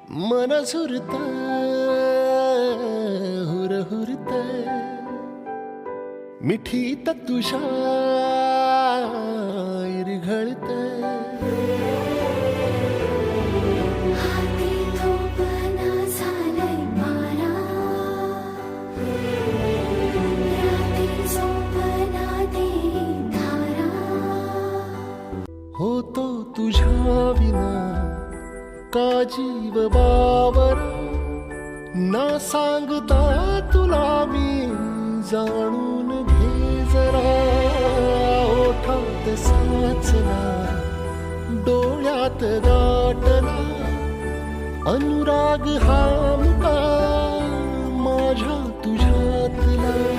मन झुरत हुरहुरत मिठीत तुझ्या इरघळत हाती झोपना झालंय मारा रात्री झोपना दे धारा होतो तुझ्या विना का जीव बावरा ना सांगता तुला मी जाणून घे जरा ओठात साचला डोळ्यात दाटला अनुराग हा मुका माझ्या तुझ्यातला